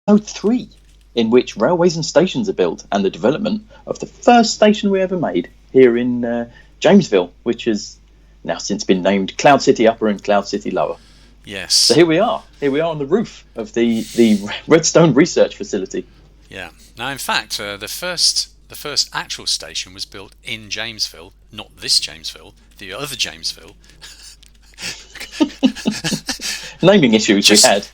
Episode 3, in which railways and stations are built, and the development of the first station we ever made here in Jamesville, which has now since been named Cloud City Upper and Cloud City Lower. Yes. So here we are on the roof of the Redstone Research Facility. Yeah. Now, in fact, the first actual station was built in Jamesville, not this Jamesville, the other Jamesville. Naming issues we had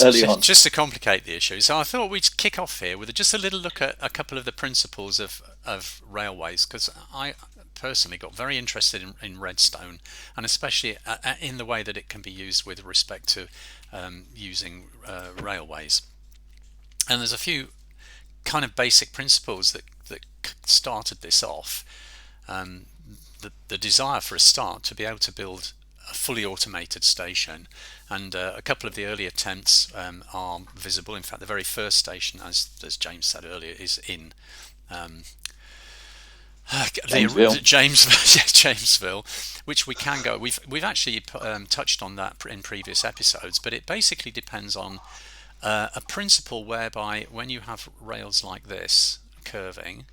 early on. Just to complicate the issue. So I thought we'd kick off here with just a little look at a couple of the principles of railways, because I personally got very interested in Redstone, and especially in the way that it can be used with respect to using railways. And there's a few kind of basic principles that started this off. The desire for a start to be able to build a fully automated station, and a couple of the early attempts are visible. In fact, the very first station, as James said earlier, is in Jamesville, which we can go. We've actually touched on that in previous episodes, but it basically depends on a principle whereby when you have rails like this curving,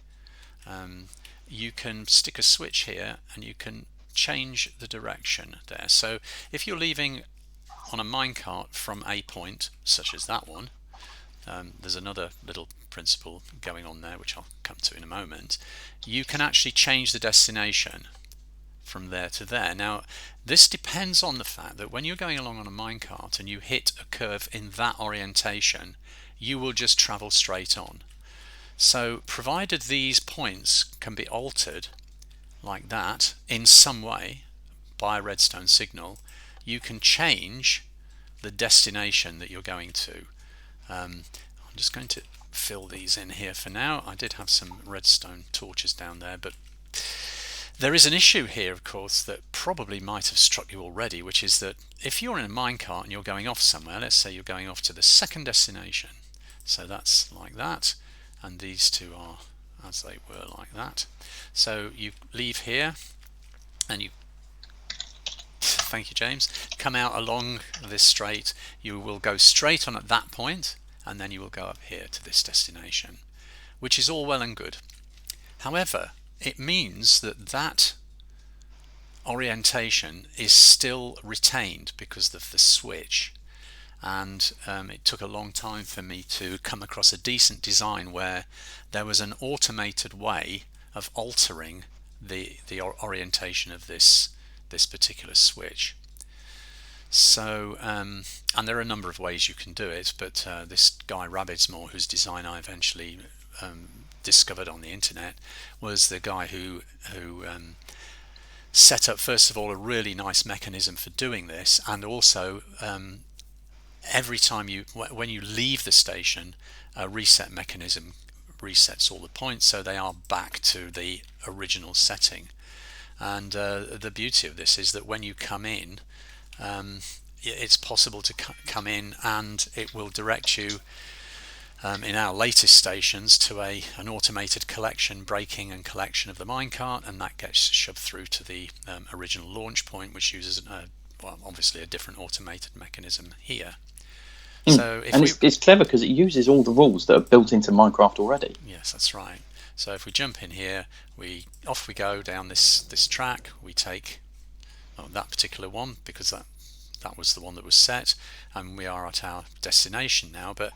you can stick a switch here and you can change the direction there. So if you're leaving on a minecart from a point such as that one, there's another little principle going on there which I'll come to in a moment. You can actually change the destination from there to there. Now, this depends on the fact that when you're going along on a minecart and you hit a curve in that orientation, you will just travel straight on. So provided these points can be altered like that in some way by a redstone signal, you can change the destination that you're going to. I'm just going to fill these in here for now. I did have some redstone torches down there, but there is an issue here, of course, that probably might have struck you already, which is that if you're in a minecart and you're going off somewhere, let's say you're going off to the second destination, so that's like that, and these two are as they were like that. So you leave here and you, thank you James, come out along this straight. You will go straight on at that point, and then you will go up here to this destination, which is all well and good. However, it means that that orientation is still retained because of the switch, and it took a long time for me to come across a decent design where there was an automated way of altering the orientation of this particular switch. So and there are a number of ways you can do it, but this guy Rabbidsmore, whose design I eventually discovered on the internet, was the guy who set up, first of all, a really nice mechanism for doing this, and also every time when you leave the station, a reset mechanism resets all the points so they are back to the original setting. And the beauty of this is that when you come in, it's possible to come in and it will direct you in our latest stations to an automated braking and collection of the minecart, and that gets shoved through to the original launch point, which uses obviously a different automated mechanism here. So it's clever because it uses all the rules that are built into Minecraft already. Yes, that's right. So if we jump in here, off we go down this track. We take that particular one because that was the one that was set, and we are at our destination now. But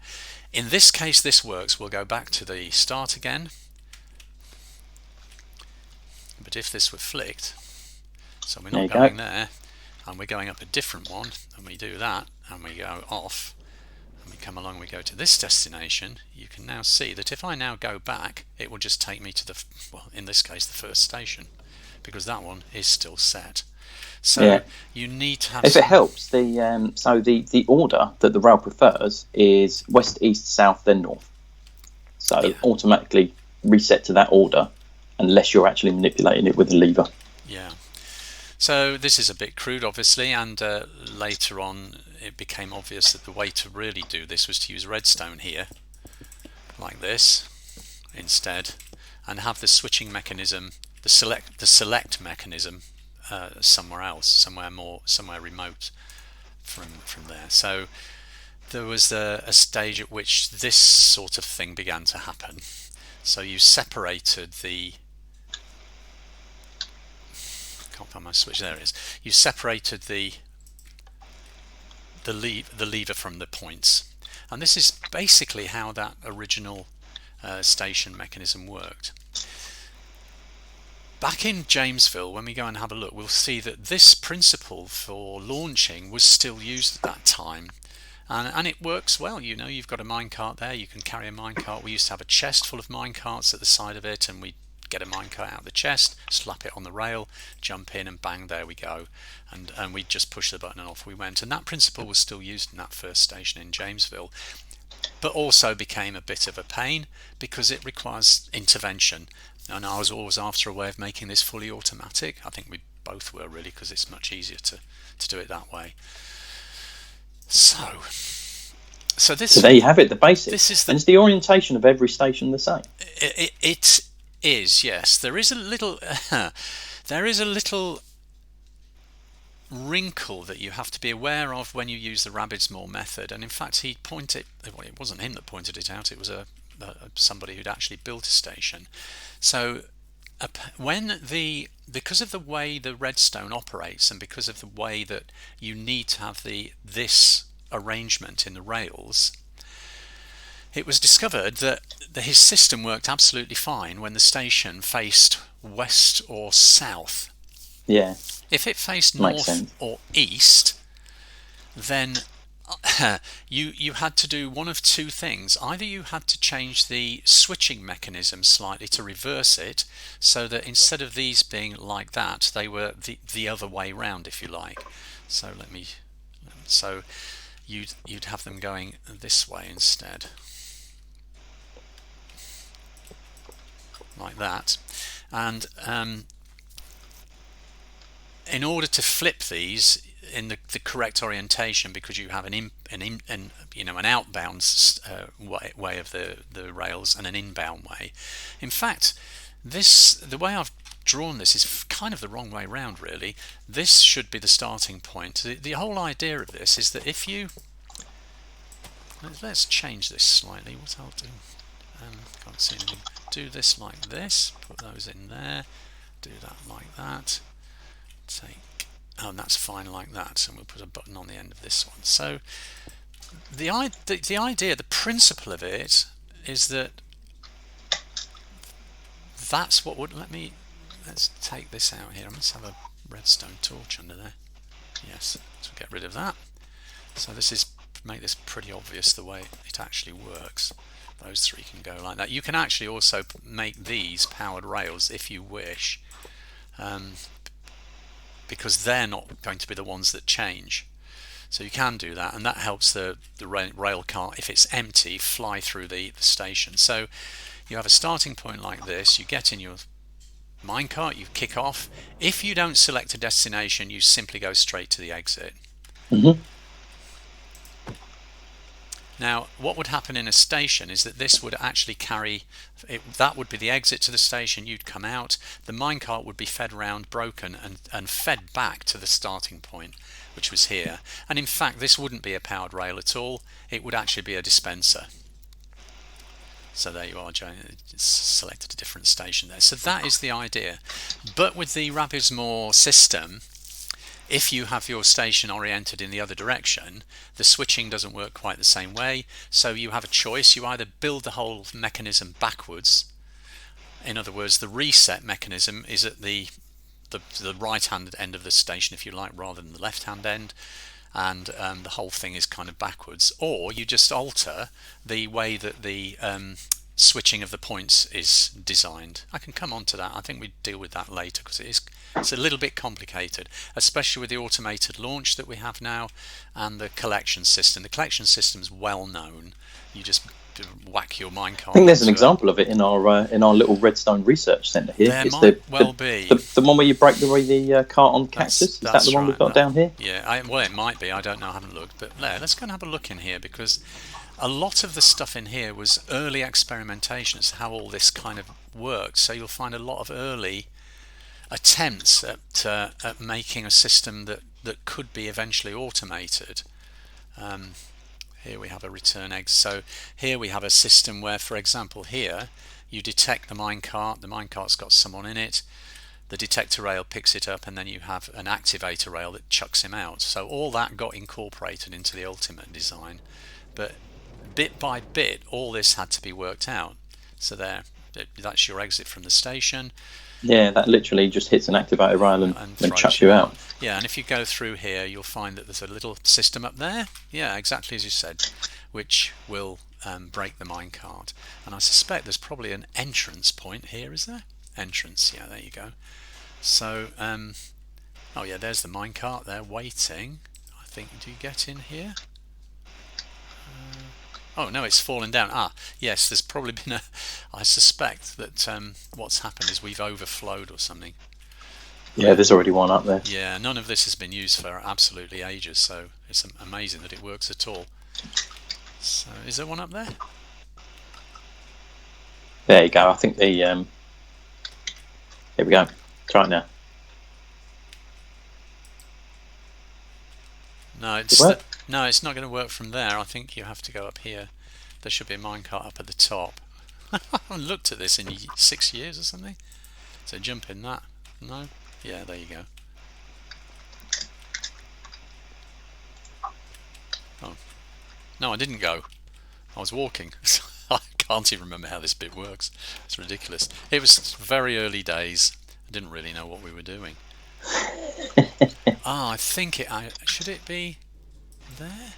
in this case, this works. We'll go back to the start again. But if this were flicked, so we're not going there, and we're going up a different one, and we do that, and we go off, and we come along, we go to this destination, you can now see that if I now go back, it will just take me to in this case, the first station, because that one is still set. So you need to have. If it helps, the order that the rail prefers is west, east, south, then north. So automatically reset to that order, unless you're actually manipulating it with a lever. Yeah. So this is a bit crude, obviously, and later on it became obvious that the way to really do this was to use redstone here, like this, instead, and have the switching mechanism, the select mechanism, somewhere else, somewhere remote from there. So there was a stage at which this sort of thing began to happen. So you separated the, can't find my switch, there it is. You separated the lever from the points, and this is basically how that original station mechanism worked. Back in Jamesville, when we go and have a look, we'll see that this principle for launching was still used at that time, and it works well. You know, you've got a minecart there, you can carry a minecart. We used to have a chest full of minecarts at the side of it, and we get a minecart out of the chest, slap it on the rail, jump in, and bang, there we go, and we just push the button and off we went. And that principle was still used in that first station in Jamesville, but also became a bit of a pain because it requires intervention, and I was always after a way of making this fully automatic. I think we both were, really, because it's much easier to do it that way. So this, so there you have it, the basics. This is and is the orientation of every station the same? It is, yes. There is a little wrinkle that you have to be aware of when you use the Rabbit's Maw method, and in fact it wasn't him that pointed it out, it was somebody who'd actually built a station. So because of the way the redstone operates, and because of the way that you need to have this arrangement in the rails, it was discovered that his system worked absolutely fine when the station faced west or south. Yeah. If it faced north or east, then you had to do one of two things. Either you had to change the switching mechanism slightly to reverse it, so that instead of these being like that, they were the other way round, if you like. So you'd have them going this way instead, like that. And in order to flip these in the correct orientation, because you have an outbound way of the rails and an inbound way. In fact, the way I've drawn this is kind of the wrong way round, really. This should be the starting point. The whole idea of this is that if you, let's change this slightly. What I'll do, can't see anything. Do this like this. Put those in there. Do that like that. And that's fine like that, and we'll put a button on the end of this one. So the idea, the principle of it is that that's what would let's take this out here. I must have a redstone torch under there. Yes, so get rid of that. So make this pretty obvious the way it actually works. Those three can go like that. You can actually also make these powered rails if you wish, because they're not going to be the ones that change. So you can do that, and that helps the rail car, if it's empty, fly through the station. So you have a starting point like this, you get in your minecart, you kick off. If you don't select a destination, you simply go straight to the exit. Mm-hmm. Now, what would happen in a station is that this would actually that would be the exit to the station. You'd come out, the minecart would be fed round, broken, and fed back to the starting point, which was here. And in fact, this wouldn't be a powered rail at all. It would actually be a dispenser. So there you are, it's selected a different station there. So that is the idea. But with the Rabbit's Maw system, if you have your station oriented in the other direction, the switching doesn't work quite the same way. So you have a choice. You either build the whole mechanism backwards. In other words, the reset mechanism is at the right-hand end of the station, if you like, rather than the left-hand end, and the whole thing is kind of backwards. Or you just alter the way that the switching of the points is designed. I can come on to that. I think we deal with that later, because it's a little bit complicated, especially with the automated launch that we have now and the collection system. The collection system is well known. You just whack your minecart. I think there's an example of it in our little Redstone research centre here. There it's might well be the one where you break the cart on cactus. Is that the one we've got down here? Yeah, well, it might be. I don't know. I haven't looked, but let's go and have a look in here, because a lot of the stuff in here was early experimentation as to how all this kind of works. So you'll find a lot of early attempts at making a system that could be eventually automated. Here we have a return egg. So here we have a system where, for example, here you detect the minecart. The minecart's got someone in it. The detector rail picks it up, and then you have an activator rail that chucks him out. So all that got incorporated into the ultimate design, but bit by bit all this had to be worked out. So that's your exit from the station. Yeah, that literally just hits an activator rail and chucks you out. Yeah, and if you go through here, you'll find that there's a little system up there. Yeah, exactly as you said, which will break the minecart. And I suspect there's probably an entrance point here, is there? Entrance, yeah, there you go. So, oh yeah, there's the minecart there waiting. I think, do you get in here? Oh no, it's fallen down. Ah, yes, there's probably been I suspect that what's happened is we've overflowed or something. Yeah, there's already one up there. Yeah, none of this has been used for absolutely ages, so it's amazing that it works at all. So, is there one up there? There you go. I think here we go. Try it now. No, it's not going to work from there. I think you have to go up here. There should be a minecart up at the top. I haven't looked at this in 6 years or something. So jump in that. No? Yeah, there you go. Oh. No, I didn't go. I was walking. I can't even remember how this bit works. It's ridiculous. It was very early days. I didn't really know what we were doing. I think should it be there?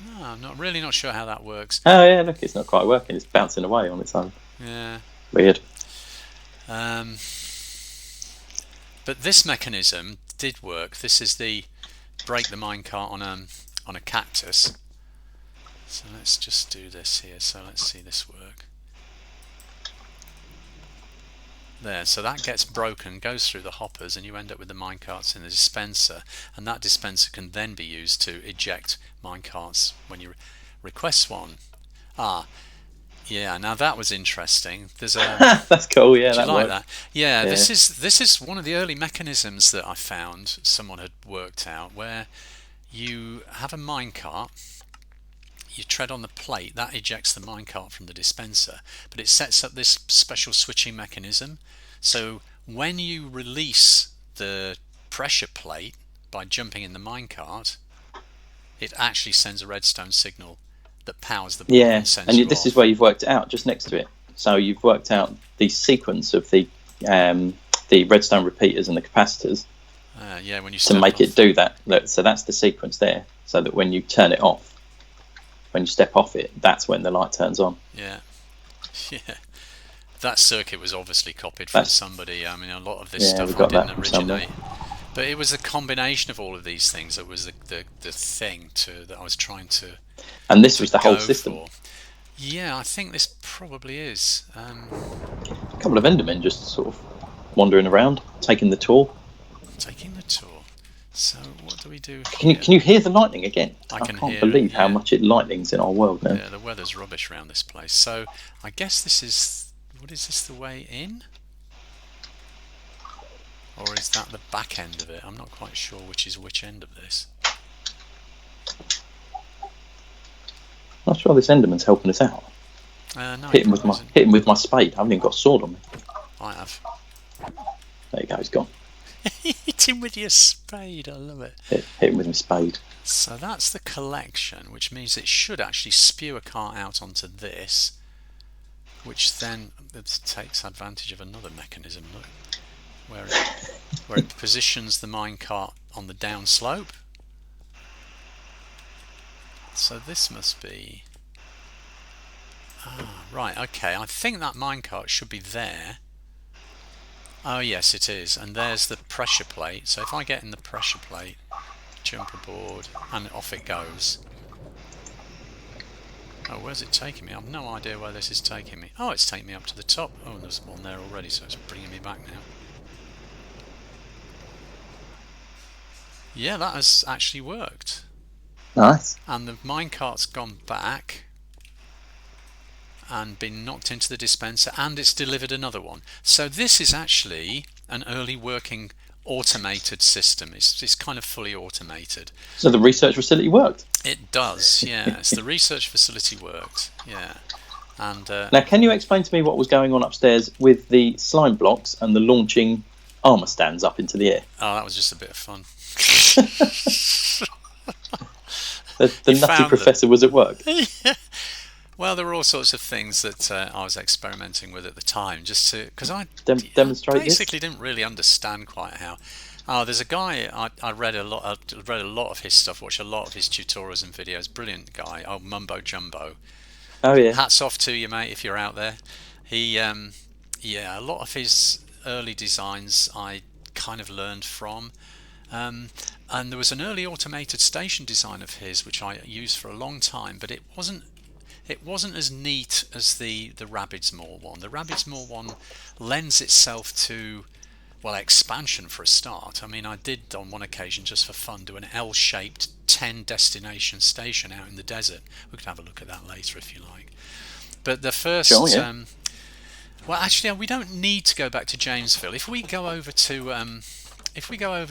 No, I'm really not sure how that works. Oh yeah, look, it's not quite working. It's bouncing away on its own. Yeah. Weird. But this mechanism did work. This is the break the minecart on a cactus. So let's just do this here. So let's see this work. There, so that gets broken, goes through the hoppers, and you end up with the minecarts in the dispenser, and that dispenser can then be used to eject minecarts when you request one. Yeah, now that was interesting. There's a that's cool. Yeah, do you like that? Yeah, yeah, this is one of the early mechanisms that I found someone had worked out, where you have a minecart. You tread on the plate, that ejects the minecart from the dispenser, but it sets up this special switching mechanism. So when you release the pressure plate by jumping in the minecart, it actually sends a redstone signal that powers the board. Yeah, and this is where you've worked it out, just next to it. So you've worked out the sequence of the redstone repeaters and the capacitors. Yeah, when you to make it do that. So that's the sequence there. So that when you turn it off, when you step off it, that's when the light turns on. Yeah. That circuit was obviously copied from somebody. I mean, a lot of this stuff didn't originate. But it was a combination of all of these things that was the thing that I was trying to. And this was the whole system. Yeah, I think this probably is. A couple of Endermen just sort of wandering around, taking the tour. So what do we do? Can you hear the lightning again? I can't believe how much it lightnings in our world now. Yeah, the weather's rubbish around this place. So I guess this is. What is this? The way in? Or is that the back end of it? I'm not quite sure which is which end of this. Not sure this Enderman's helping us out. No, hit him with my spade. I haven't even got a sword on me. I have. There you go, he's gone. Hit him with your spade, I love it. Hit him with my spade. So that's the collection, which means it should actually spew a cart out onto this, which then takes advantage of another mechanism, look, where it positions the minecart on the downslope. So this must be... right, okay, I think that minecart should be there. Oh yes, it is, and there's the pressure plate. So if I get in the pressure plate, jump aboard, and off it goes. Oh, where's it taking me? I've no idea where this is taking me. Oh, it's taking me up to the top. Oh, there's one there already, so it's bringing me back now. Yeah, that has actually worked. Nice. And the minecart's gone back and been knocked into the dispenser, and it's delivered another one. So this is actually an early working automated system. It's kind of fully automated. So the research facility worked? It does, yes. The research facility worked, yeah. And now, can you explain to me what was going on upstairs with the slime blocks and the launching armour stands up into the air? Oh, that was just a bit of fun. The nutty professor was at work. Yeah. Well, there were all sorts of things that I was experimenting with at the time, just to because I basically didn't really understand quite how. Oh, there's a guy I read a lot. I read a lot of his stuff, watched a lot of his tutorials and videos. Brilliant guy. Oh, Mumbo Jumbo. Oh yeah. Hats off to you, mate, if you're out there. He, a lot of his early designs I kind of learned from. And there was an early automated station design of his which I used for a long time, but it wasn't as neat as the Rabbidsmoor one. The Rabbidsmoor one lends itself to, well, expansion for a start. I mean, I did on one occasion, just for fun, do an L-shaped 10 destination station out in the desert. We could have a look at that later if you like. But the first, sure, yeah. well, actually, we don't need to go back to Jamesville. If we go over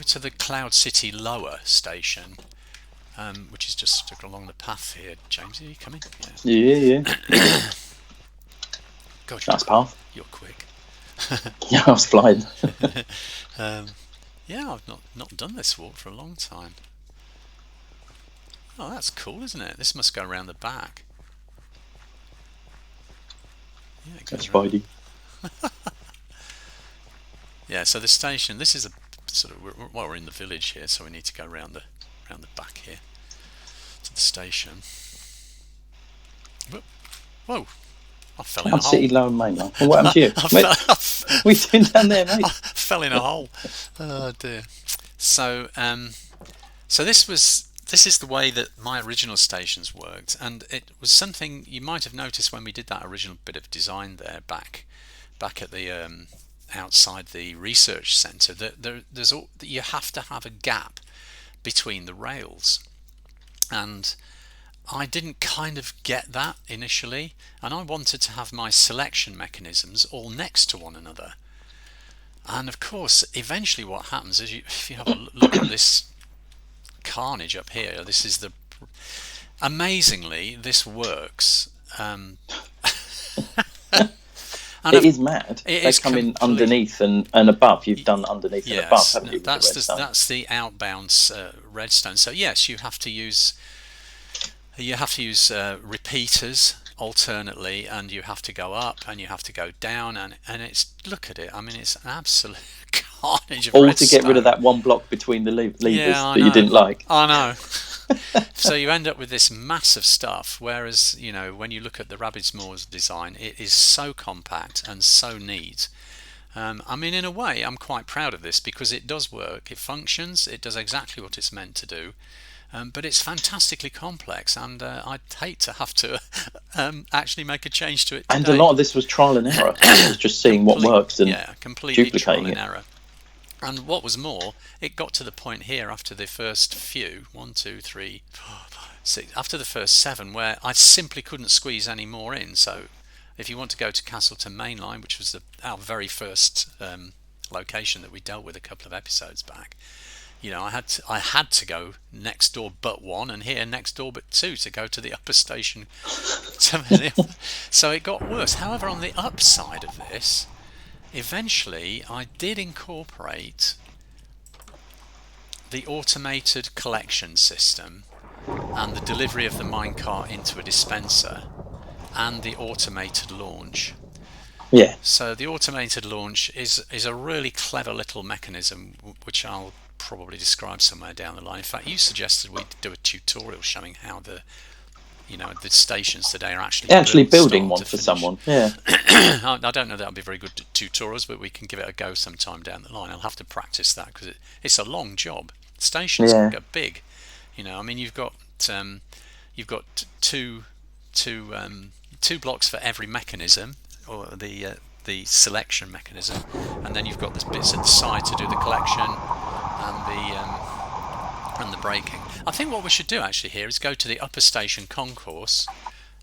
to the Cloud City Lower station, which is just along the path here. James, are you coming? Yeah. God, nice path. You're quick. Yeah, I was flying. Yeah, I've not done this walk for a long time. Oh, that's cool, isn't it? This must go around the back. Yeah, that's Spidey. Yeah, so the station. This is a sort of we're in the village here, so we need to go around the back here to the station. Whoa! I fell in a hole. City Low and Mainline. Well, what happened to you? We've been down there, mate. I fell in a hole. Oh dear. So this is the way that my original stations worked, and it was something you might have noticed when we did that original bit of design there back at the outside the research centre. That you have to have a gap between the rails, and I didn't kind of get that initially, and I wanted to have my selection mechanisms all next to one another. And of course, eventually what happens is if you have a look at this carnage up here, this is amazingly this works. It is mad. They come in underneath and above. You've done underneath and above, haven't you? That's the outbound redstone. So yes, you have to use repeaters alternately, and you have to go up and you have to go down, and it's, look at it. I mean, it's an absolute carnage of all redstone. To get rid of that one block between the levers that know. You didn't like. I know. So you end up with this massive stuff, whereas when you look at the Rabbidsmoor's design, it is so compact and so neat. I mean, in a way, I'm quite proud of this because it does work, it functions, it does exactly what it's meant to do, but it's fantastically complex, and I'd hate to have to actually make a change to it today. And a lot of this was trial and error. It was just seeing what works and completely duplicating trial and it. error. And what was more, it got to the point here after the first few, 1, 2, 3, 4, 5, 6, after the first 7, where I simply couldn't squeeze any more in. So if you want to go to Castleton Mainline, which was our very first location that we dealt with a couple of episodes back, I had to go next door but 1 and here next door but 2 to go to the upper station. So it got worse. However, on the upside of this, eventually I did incorporate the automated collection system and the delivery of the minecart into a dispenser and the automated launch. Yeah. So the automated launch is a really clever little mechanism which I'll probably describe somewhere down the line. In fact, you suggested we do a tutorial showing how the stations today are actually building one for someone. Yeah. I don't know that would be very good tutorials, but we can give it a go sometime down the line. I'll have to practice that because it's a long job. Stations can get big. I mean, you've got two blocks for every mechanism, or the selection mechanism, and then you've got the bits at the side to do the collection and and the braking. I think what we should do actually here is go to the upper station concourse.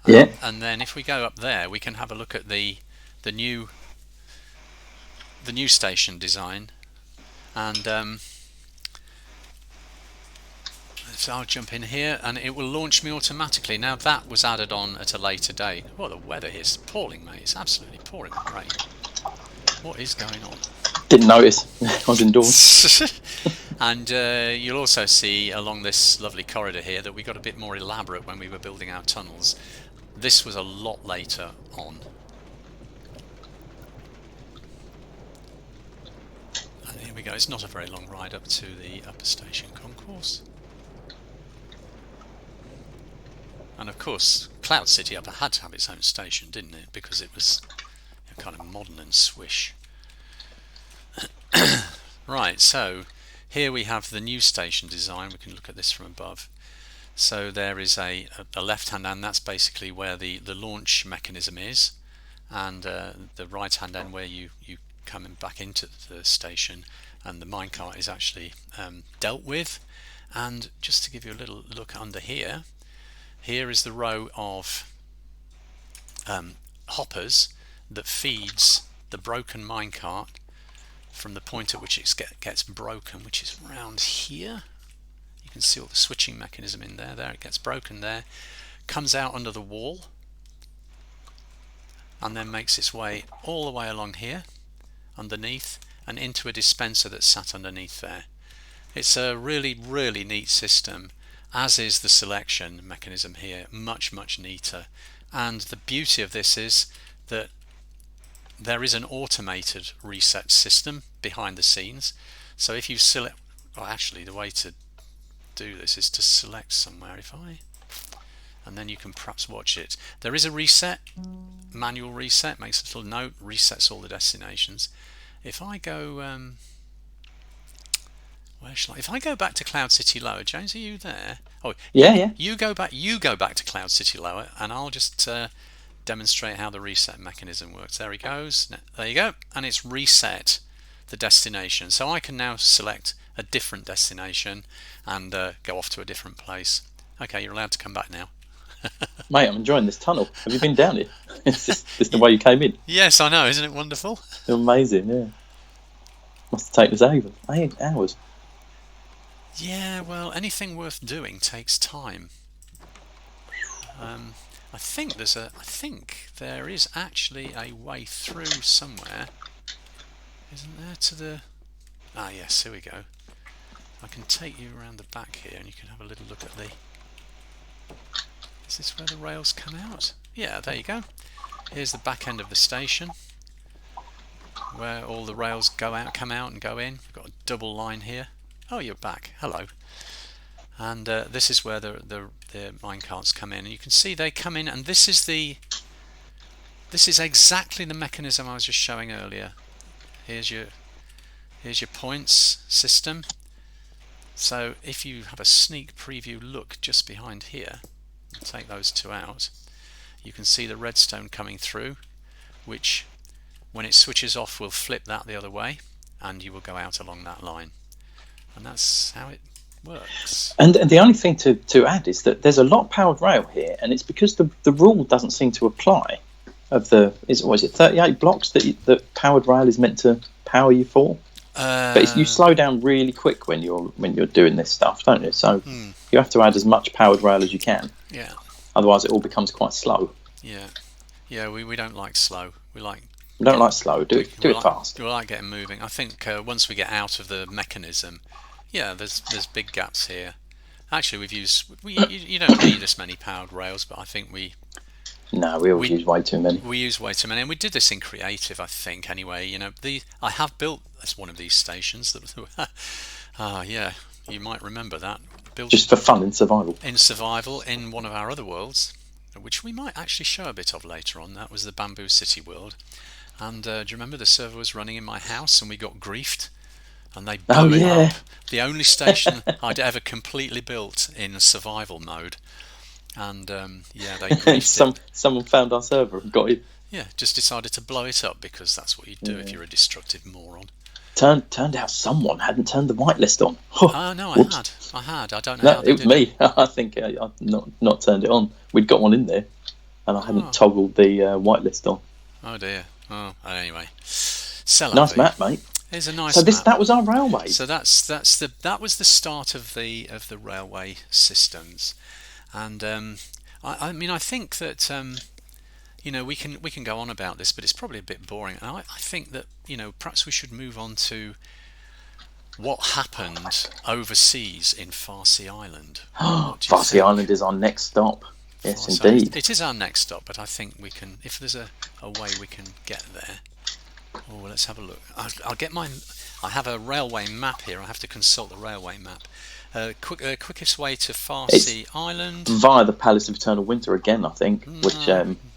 Yeah. And then if we go up there, we can have a look at the new station design. And so I'll jump in here, and it will launch me automatically. Now that was added on at a later date. Well, the weather here is appalling, mate. It's absolutely pouring with rain. What is going on? Didn't notice. I was indoors. And you'll also see along this lovely corridor here that we got a bit more elaborate when we were building our tunnels. This was a lot later on. And here we go. It's not a very long ride up to the upper station concourse. And of course, Cloud City Upper had to have its own station, didn't it? Because it was kind of modern and swish. Right, so here we have the new station design. We can look at this from above. So there is a left-hand end, that's basically where the launch mechanism is, and the right-hand end where you come back into the station, and the minecart is actually dealt with. And just to give you a little look under here, here is the row of hoppers that feeds the broken minecart from the point at which it gets broken, which is around here. You can see all the switching mechanism in there. There it gets broken there, comes out under the wall, and then makes its way all the way along here, underneath, and into a dispenser that's sat underneath there. It's a really, really neat system, as is the selection mechanism here. Much, much neater. And the beauty of this is that there is an automated reset system behind the scenes. So if you select, well, actually the way to do this is to select somewhere, and then you can perhaps watch it. There is a reset, manual reset, makes a little note, resets all the destinations. If I go where shall I? If I go back to Cloud City Lower, James, are you there? Oh, yeah. You go back to Cloud City Lower, and I'll just demonstrate how the reset mechanism works. There he goes. There you go, and it's reset the destination. So I can now select a different destination and go off to a different place. Okay, you're allowed to come back now. Mate, I'm enjoying this tunnel. Have you been down it? It's just the way you came in. Yes, I know. Isn't it wonderful? Amazing, yeah. Must have taken us over 8 hours. Yeah, well, anything worth doing takes time. I think there is actually a way through somewhere. Isn't there to the... Ah, yes, here we go. I can take you around the back here and you can have a little look at the... Is this where the rails come out? Yeah, there you go. Here's the back end of the station, where all the rails come out and go in. We've got a double line here. Oh, you're back. Hello. And this is where the minecarts come in, and you can see they come in, and this is exactly the mechanism I was just showing earlier. Here's your points system. So if you have a sneak preview look just behind here, take those two out, you can see the redstone coming through, which when it switches off will flip that the other way, and you will go out along that line. And that's how it works. And the only thing to add is that there's a lot of powered rail here, and it's because the rule doesn't seem to apply. Is it 38 blocks that powered rail is meant to power you for? But you slow down really quick when you're doing this stuff, don't you? So you have to add as much powered rail as you can. Yeah. Otherwise, it all becomes quite slow. Yeah. We don't like slow. We don't like slow. Do it fast. We like getting moving. I think once we get out of the mechanism, yeah, there's big gaps here. Actually, you don't need this many powered rails, but I think we always use way too many. We use way too many, and we did this in creative, I think. Anyway, I have built one of these stations that. Yeah, you might remember that. Built just for fun in survival. In one of our other worlds, which we might actually show a bit of later on. That was the Bamboo City world. And do you remember the server was running in my house and we got griefed? And they blew it up. The only station I'd ever completely built in survival mode. And they griefed Someone found our server and got it. Yeah, just decided to blow it up because that's what you do if you're a destructive moron. Turned out someone hadn't turned the whitelist on. Oh no, Whoops. I had. I don't know No, how they it was did me. I think I've not turned it on. We'd got one in there, and I hadn't toggled the whitelist on. Oh dear. Oh, anyway. Nice map, mate. It's a nice so map. That was our railway. So that was the start of the railway systems, and I mean I think that we can go on about this, but it's probably a bit boring. And I think that perhaps we should move on to what happened overseas in Farsea Island. Farsea Island is our next stop. Yes, indeed. It is our next stop, but I think we can, if there's a way we can get there. Oh, let's have a look. I'll get I have a railway map here. I have to consult the railway map. Quickest way to Farsea Island via the Palace of Eternal Winter again, I think. Which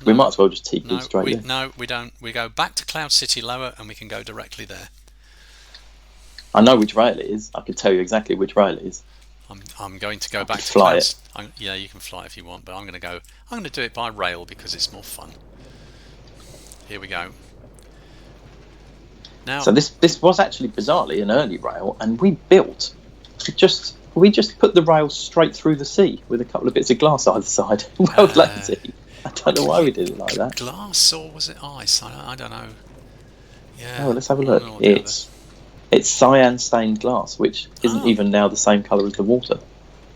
we might as well just TP straight there. No, we don't. We go back to Cloud City Lower, and we can go directly there. I know which rail it is. I can tell you exactly which rail it is. I'm going to go back to fly it. Yeah, you can fly if you want, but I'm going to do it by rail because it's more fun. Here we go. Now, so this was actually bizarrely an early rail, and we just put the rail straight through the sea with a couple of bits of glass either side. Well lazy. I don't know why we did it like that. Glass or was it ice? I don't know. Yeah. Oh, let's have a look. It's cyan stained glass, which isn't even now the same colour as the water.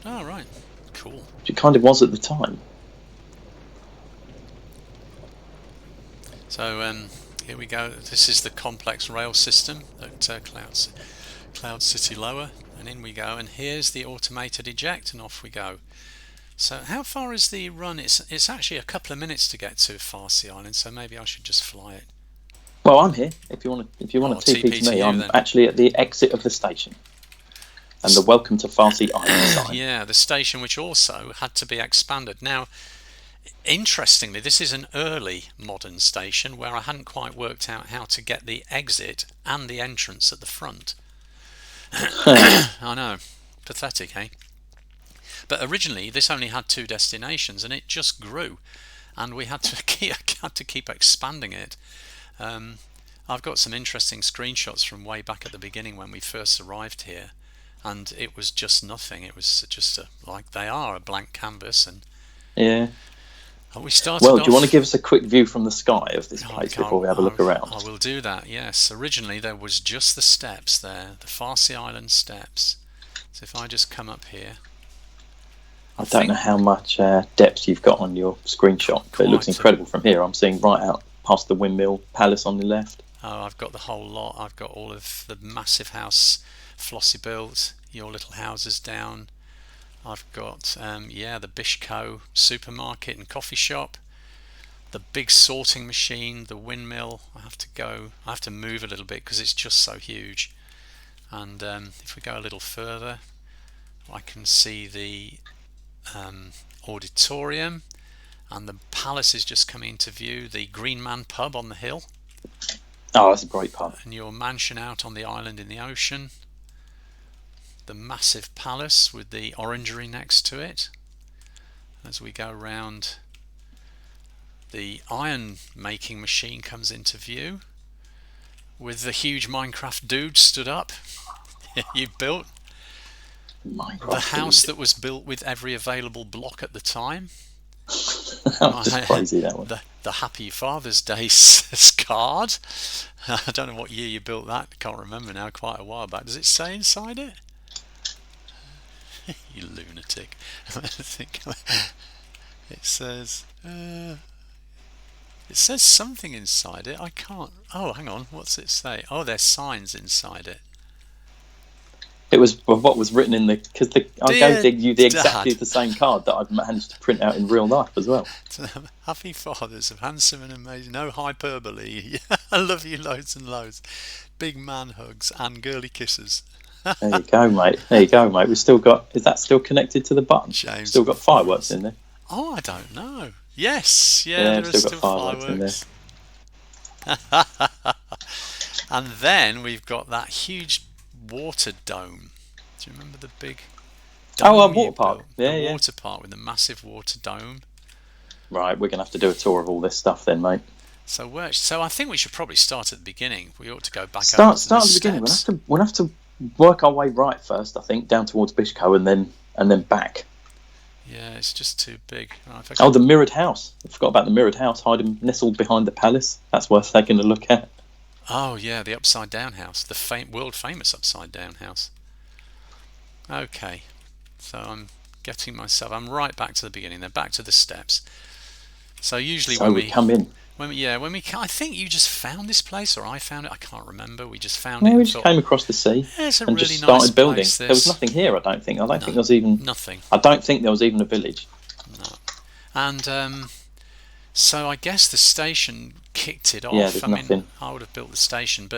Oh, right. Cool. Which it kind of was at the time. So, here we go. This is the complex rail system at Cloud City Lower. And in we go. And here's the automated eject, and off we go. So how far is the run? It's actually a couple of minutes to get to Farsea Island, so maybe I should just fly it. Well, I'm here. If you want to TP to me, I'm actually at the exit of the station. And the welcome to Farsea Island sign. Yeah, the station which also had to be expanded. Now, interestingly, this is an early modern station where I hadn't quite worked out how to get the exit and the entrance at the front. I know, pathetic, eh? But originally, this only had 2 destinations, and it just grew, and we had to keep expanding it. I've got some interesting screenshots from way back at the beginning when we first arrived here, and it was just nothing. It was just like they are a blank canvas, and yeah. We started. Well, do you want to give us a quick view from the sky of this place before we have a look around? I will do that. Yes. Originally, there was just the steps there, the Farsea Island steps. So if I just come up here. I don't know how much depth you've got on your screenshot, but it looks incredible from here. I'm seeing right out past the windmill palace on the left. Oh, I've got the whole lot. I've got all of the massive house Flossie built, your little houses down. I've got, the Bishco supermarket and coffee shop, the big sorting machine, the windmill. I have to move a little bit because it's just so huge. And if we go a little further, I can see the auditorium, and the palace is just coming into view. The Green Man pub on the hill. Oh, that's a great pub. And your mansion out on the island in the ocean. The massive palace with the orangery next to it. As we go round, the iron making machine comes into view with the huge Minecraft dude stood up. You've built the house that was built with every available block at the time. That was crazy, that one. The Happy Father's Day card. I don't know what year you built that. Can't remember now. Quite a while back. Does it say inside it? You lunatic. It says something inside it. I can't. Oh, hang on. What's it say? Oh, there's signs inside it. It was what was written in because I gave you exactly the same card that I've managed to print out in real life as well. Happy fathers of handsome and amazing. No hyperbole. I love you loads and loads. Big man hugs and girly kisses. There you go, mate. We've still got. Is that still connected to the button? James still got fireworks in there. Oh, I don't know. Yes, there are still fireworks in there. And then we've got that huge water dome. Do you remember the big dome? Oh, a water park. Yeah, water park with the massive water dome. Right, we're gonna have to do a tour of all this stuff then, mate. So I think we should probably start at the beginning. We ought to go back Start over to the at the beginning. steps. We'll have to work our way right first, I think, down towards Bishco and then back. Yeah, it's just too big. Oh, the mirrored house. I forgot about the mirrored house hiding nestled behind the palace. That's worth taking a look at. Oh yeah, the upside down house, the world famous upside down house. Okay, so I'm right back to the beginning. Then back to the steps. So usually when we come in, I think you just found this place, or I found it. I can't remember. We just found it. it. We just came across the sea and just started building. Place, there was nothing here. I don't think. Think there was even nothing. I don't think there was even a village. No, and so I guess the station kicked it off. Yeah, there's nothing. I would have built the station,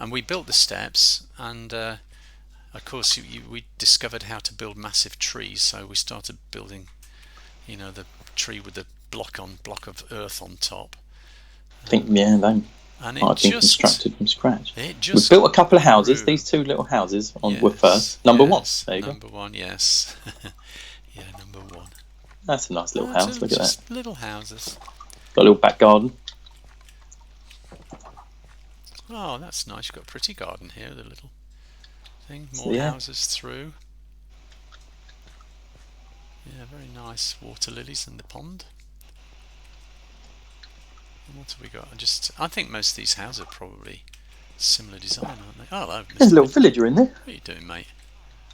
and we built the steps, and of course we discovered how to build massive trees. So we started building, the tree with the block of earth on top. I think and it might have been constructed from scratch. We built a couple of houses. These two little houses were first. Number one. There you number one, yes. Yeah, number one. That's a nice little house. Look at that. Little houses. Got a little back garden. Oh, that's nice. You've got a pretty garden here, the little thing. More houses through. Yeah, very nice. Water lilies in the pond. And what have we got? I think most of these houses are probably similar design, aren't they? Oh, hello. There's a little villager in there. What are you doing, mate?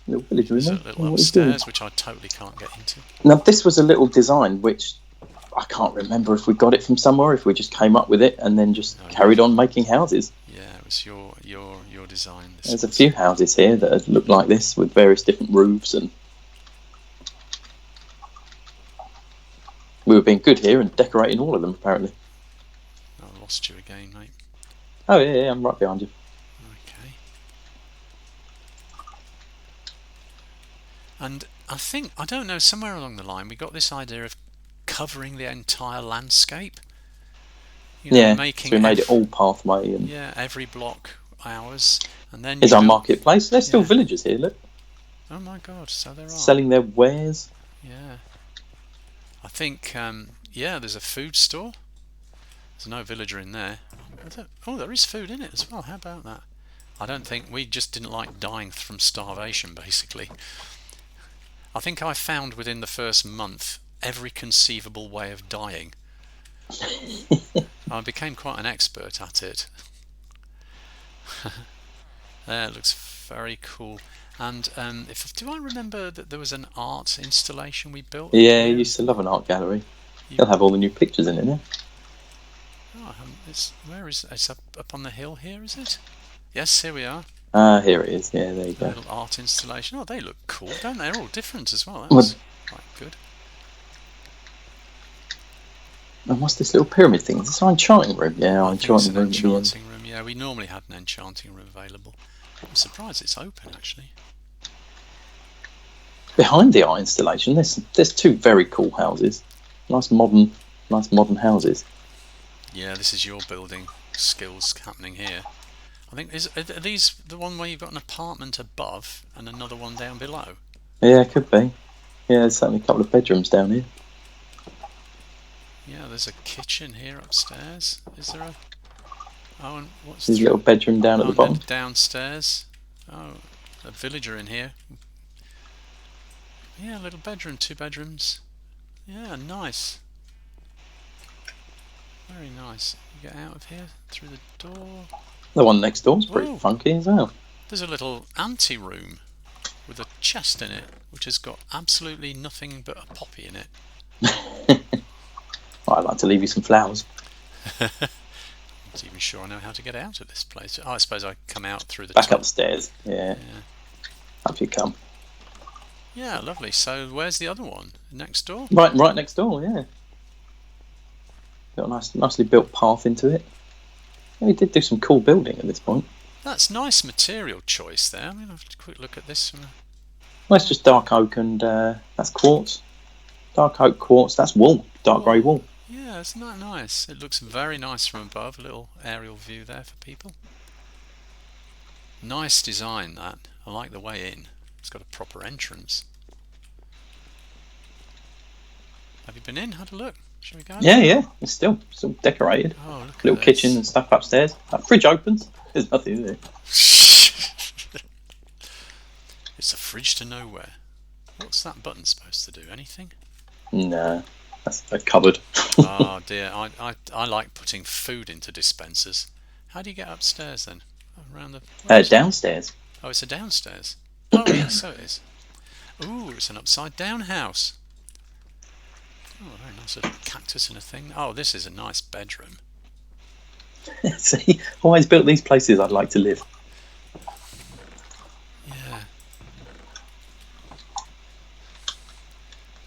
Little villager in there. There's a little upstairs, which I totally can't get into. Now, this was a little design which I can't remember if we got it from somewhere, if we just came up with it and then just carried on making houses. Yeah, it was your design. There's a few houses here that look like this with various different roofs, and we were being good here and decorating all of them apparently. I lost you again, mate. Oh yeah, I'm right behind you. Okay. And I don't know, somewhere along the line we got this idea of covering the entire landscape. So we made it all pathway and every block ours, and then is our marketplace. There's still villagers here. Look. Oh my God! So there are selling their wares. Yeah, I think there's a food store. There's no villager in there. Oh, there is food in it as well. How about that? I don't think we just didn't like dying from starvation. Basically, I think I found within the first month every conceivable way of dying. I became quite an expert at it. There, it looks very cool. And do I remember that there was an art installation we built? Yeah, you used to love an art gallery. They'll have all the new pictures in it now. Oh, where is it? It's up on the hill here, is it? Yes, here we are. Here it is. Yeah, there you go. A little art installation. Oh, they look cool, don't they? They're all different as well. That's quite good. And what's this little pyramid thing? Is this our enchanting room? Yeah, our enchanting room. Enchanting room. Yeah, we normally had an enchanting room available. I'm surprised it's open actually. Behind the art installation, there's two very cool houses. Nice modern houses. Yeah, this is your building skills happening here. I think are these the one where you've got an apartment above and another one down below? Yeah, it could be. Yeah, there's certainly a couple of bedrooms down here. Yeah, there's a kitchen here upstairs. Is there a... Oh, and what's this little bedroom down at the bottom? Downstairs. Oh, a villager in here. Yeah, a little bedroom, 2 bedrooms. Yeah, nice. Very nice. You get out of here through the door. The one next door's pretty funky as well. There's a little ante-room with a chest in it, which has got absolutely nothing but a poppy in it. I'd like to leave you some flowers. I'm not even sure I know how to get out of this place. I suppose I come out through the back top. Upstairs. Yeah. Up you come. Yeah, lovely. So where's the other one? Next door? Right next door. Yeah. Got a nicely built path into it. We did do some cool building at this point. That's nice material choice there. I'm going to have a quick look at this. Well, it's just dark oak and that's quartz. Dark oak quartz. That's wool. Dark grey wool. Yeah, it's not nice. It looks very nice from above. A little aerial view there for people. Nice design, that. I like the way in. It's got a proper entrance. Have you been in? Had a look? Shall we go? Yeah. It's still decorated. Oh, look Little at kitchen this. and stuff upstairs. That fridge opens. There's nothing in there. It's a fridge to nowhere. What's that button supposed to do? Anything? No, that's a cupboard. Oh dear, I like putting food into dispensers. How do you get upstairs then? Around the... Downstairs. Oh, it's a downstairs. Oh yes, so it is. Ooh, it's an upside down house. Oh, very nice little cactus and a thing. Oh, this is a nice bedroom. See, always built these places I'd like to live. Yeah.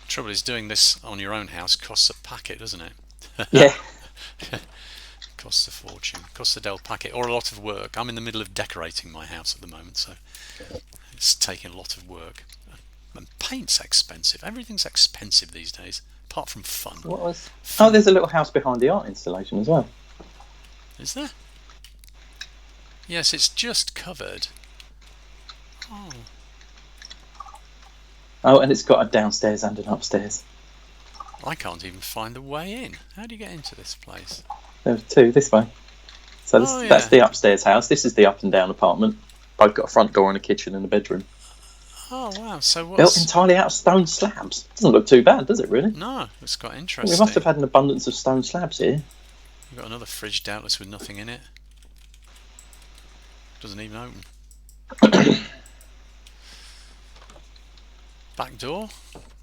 Trouble is, doing this on your own house costs a packet, doesn't it? Yeah. Costs a fortune. Costs a Dell packet, or a lot of work. I'm in the middle of decorating my house at the moment, so it's taking a lot of work. And paint's expensive. Everything's expensive these days, apart from fun. What was? Oh, there's a little house behind the art installation as well. Is there? Yes, it's just covered. Oh. Oh, and it's got a downstairs and an upstairs. I can't even find the way in. How do you get into this place? There's two this way. So that's the upstairs house. This is the up and down apartment. Both got a front door and a kitchen and a bedroom. Oh wow! So what's... Built entirely out of stone slabs. Doesn't look too bad, does it? Really? No, it's quite interesting. We must have had an abundance of stone slabs here. You've got another fridge, doubtless, with nothing in it. Doesn't even open. Back door?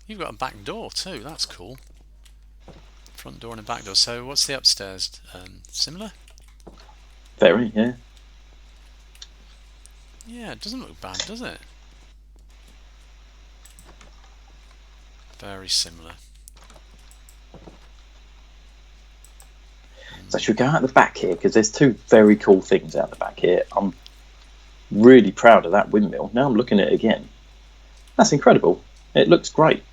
You've got a back door too, that's cool. Front door and a back door. So what's the upstairs? Similar? Very, yeah. Yeah, it doesn't look bad, does it? Very similar. So should we go out the back here? Because there's two very cool things out the back here. I'm really proud of that windmill. Now I'm looking at it again. That's incredible. It looks great.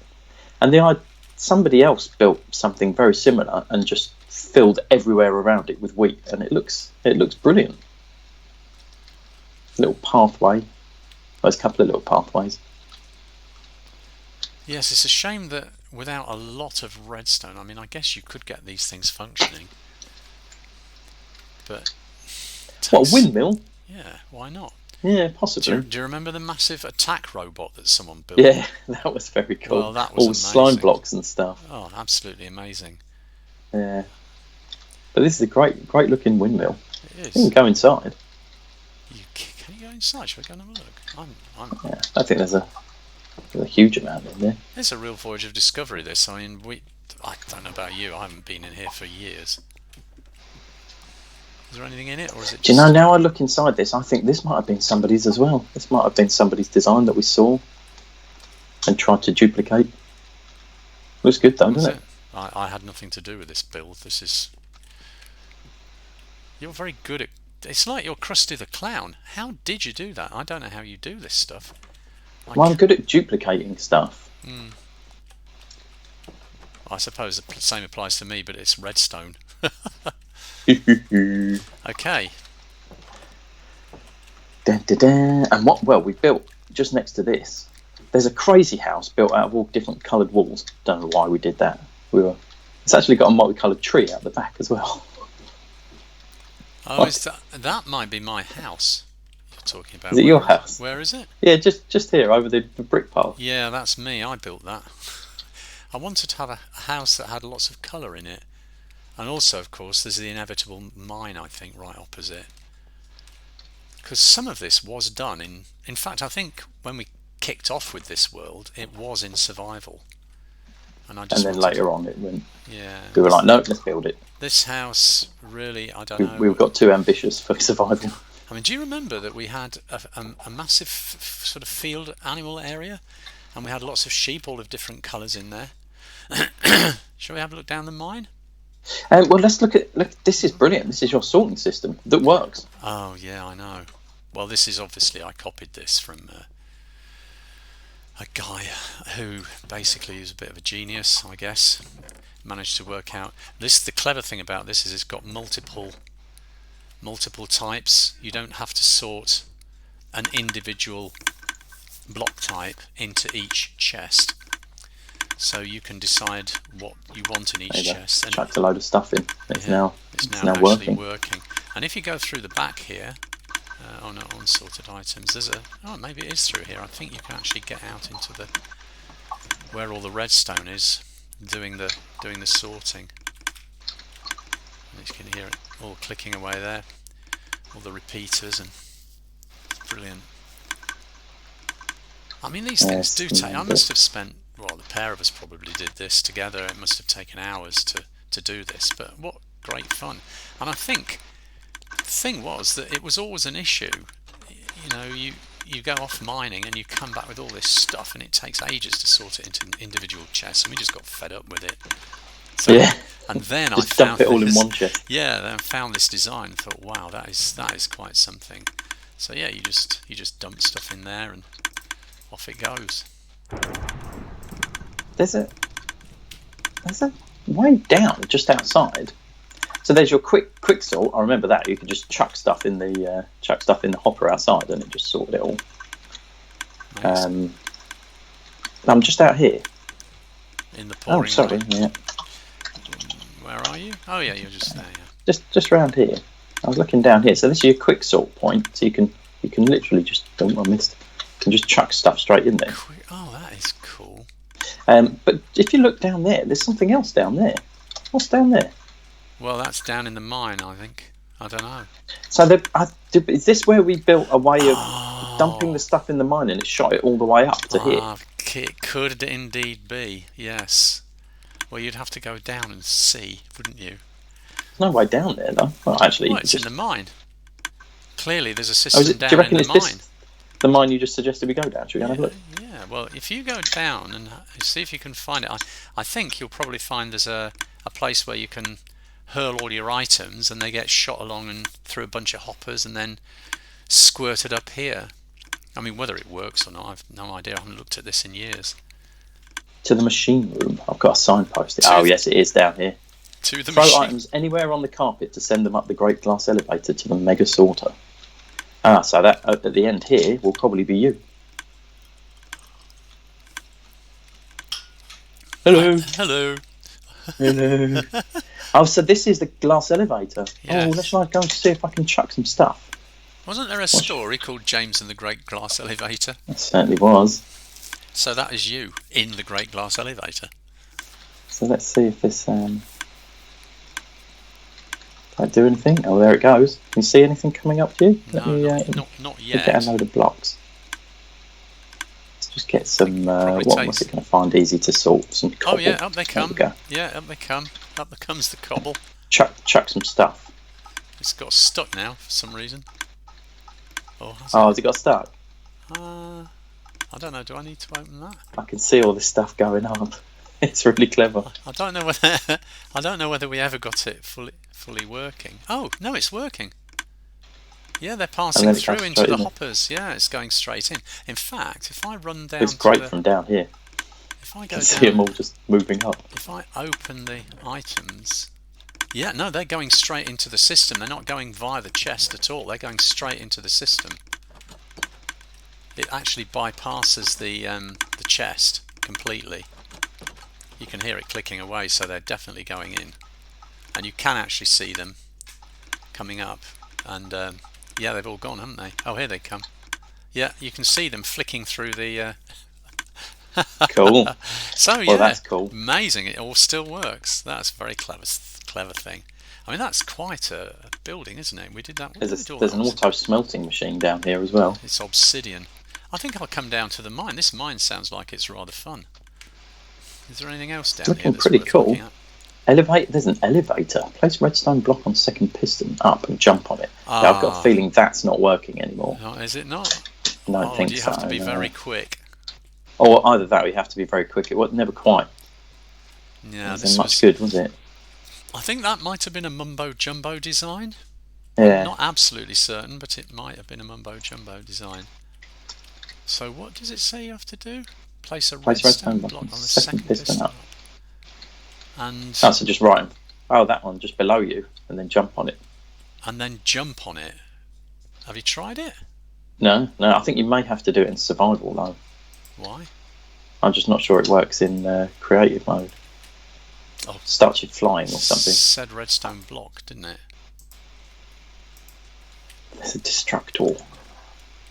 And somebody else built something very similar and just filled everywhere around it with wheat, and it looks brilliant. Little pathway. There's a couple of little pathways. Yes, it's a shame that without a lot of redstone, I mean, I guess you could get these things functioning. But... What, a windmill? Yeah, why not? Yeah, possibly. Do you remember the massive attack robot that someone built? Yeah, that was very cool. Well, that was all amazing. Slime blocks and stuff. Oh, absolutely amazing. Yeah. But this is a great looking windmill. It is. You can go inside. Can you go inside? Shall we go and have a look? Yeah, I think there's a huge amount in there. It's a real voyage of discovery, this. I mean, I don't know about you, I haven't been in here for years. Is there anything in it, or is it just... Do you know, now I look inside this, I think this might have been somebody's as well. This might have been somebody's design that we saw and tried to duplicate. Looks good though, doesn't it? I had nothing to do with this build. This is... You're very good at... It's like you're Krusty the Clown. How did you do that? I don't know how you do this stuff. Well, I'm good at duplicating stuff. I suppose the same applies to me, but it's redstone. Okay. Dun, dun, dun. And well, we built just next to this. There's a crazy house built out of all different coloured walls. Don't know why we did that. It's actually got a multicoloured tree out the back as well. Oh, that might be my house you're talking about. Is it your house? Where is it? Yeah, just here over the brick path. Yeah, that's me. I built that. I wanted to have a house that had lots of colour in it. And also, of course, there's the inevitable mine, I think, right opposite. Because some of this was done in fact, I think when we kicked off with this world, it was in survival. And then later on it went... Yeah. We were like, no, let's build it. This house, really, I don't know. We got too ambitious for survival. I mean, do you remember that we had a massive sort of field animal area? And we had lots of sheep, all of different colours in there. Shall we have a look down the mine? Well, let's look. This is brilliant. This is your sorting system that works. Oh yeah, I know. Well, this is obviously, I copied this from a guy who basically is a bit of a genius, I guess. Managed to work out this. The clever thing about this is it's got multiple types. You don't have to sort an individual block type into each chest. so you can decide what you want in each chest. And chucked a load of stuff in. It's now actually working. And if you go through the back here, oh no, unsorted items. There's maybe it is through here. I think you can actually get out into the where all the redstone is, doing the sorting. And you can hear it all clicking away there, all the repeaters, and it's brilliant. I mean, these things do take. I must have spent. Well, the pair of us probably did this together. It must have taken hours to do this, but what great fun! And I think the thing was that it was always an issue. You know, you go off mining and you come back with all this stuff, and it takes ages to sort it into individual chests, and we just got fed up with it. So, and then I found it all in one chest. Yeah, then I found this design and thought, wow, that is quite something. So yeah, you just dump stuff in there and off it goes. There's a way down just outside. So there's your quick sort. I remember that you could just chuck stuff in the hopper outside, and it just sorted it all. Nice. I'm just out here. In the pouring. Oh, sorry. Yeah. Where are you? Oh yeah, you're just there. Yeah. Just around here. I was looking down here. So this is your quick sort point. So you can literally just I missed. You can just chuck stuff straight in there. Oh, that is cool. But if you look down there, there's something else down there. What's down there? Well, that's down in the mine, I think. I don't know. So is this where we built a way of dumping the stuff in the mine and it shot it all the way up to here? It could indeed be, yes. Well, you'd have to go down and see, wouldn't you? There's no way down there, though. Well, actually, it's in the mine. Clearly, there's a system down do you reckon in the mine. The mine you just suggested we go down? Should we go and have a look? Yeah, well, if you go down and see if you can find it, I think you'll probably find there's a place where you can hurl all your items and they get shot along and through a bunch of hoppers and then squirted up here. I mean, whether it works or not, I've no idea. I haven't looked at this in years. To the machine room. I've got a signpost. Yes, it is down here. To the Throw machine. items anywhere on the carpet to send them up the great glass elevator to the mega sorter. So that at the end here will probably be you. Hello. Hello. Hello. Oh, so this is the glass elevator. Yes. Oh, let's go and see if I can chuck some stuff. Wasn't there a story called James and the Great Glass Elevator? It certainly was. So that is you in the Great Glass Elevator. So let's see if this don't do anything. Oh, there it goes. Can you see anything coming up to you? Not yet. Get a load of blocks. Let's just get some. What was it going to find easy to sort? Some cobble. Oh yeah, up they come. Yeah, up they come. Up comes the cobble. Chuck some stuff. It's got stuck now for some reason. Has it got stuck? I don't know. Do I need to open that? I can see all this stuff going up. It's really clever. I don't know whether we ever got it fully working. Oh no, it's working. Yeah, they're passing through into the hoppers. Yeah, it's going straight in. In fact, if I run down, it's great from down here. If I go down, see them all just moving up. If I open the items, yeah, no, they're going straight into the system. They're not going via the chest at all. They're going straight into the system. It actually bypasses the chest completely. You can hear it clicking away, so they're definitely going in, and you can actually see them coming up. And yeah, they've all gone, haven't they? Oh, here they come. Yeah, you can see them flicking through the. Cool. So yeah, well, that's cool. Amazing. It all still works. That's a very clever thing. I mean, that's quite a building, isn't it? We did that. There's an auto smelting machine down here as well. It's obsidian. I think I'll come down to the mine. This mine sounds like it's rather fun. Is there anything else down here? Looking pretty cool. There's an elevator. Place redstone block on second piston up and jump on it. Now, I've got a feeling that's not working anymore. No, is it not? No, I think so. You have to be very quick. Or either that or you have to be very quick. It was never quite. Yeah, it wasn't much good, was it? I think that might have been a mumbo jumbo design. Yeah. I'm not absolutely certain, but it might have been a mumbo jumbo design. So what does it say you have to do? Place a redstone block on the second piston up. And so just right. Oh, that one just below you, and then jump on it. And then jump on it. Have you tried it? No. I think you may have to do it in survival though. Why? I'm just not sure it works in creative mode. Oh, starts you flying or something. Said redstone block, didn't it? There's a destructor.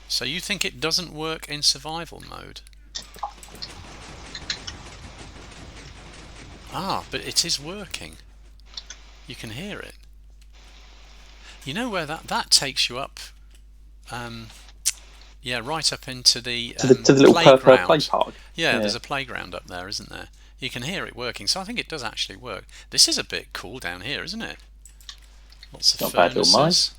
So you think it doesn't work in survival mode? Ah, but it is working. You can hear it. You know where that takes you up? Yeah, right up into the to the little purple play park. Yeah, there's a playground up there, isn't there? You can hear it working, so I think it does actually work. This is a bit cool down here, isn't it? Lots of furnaces.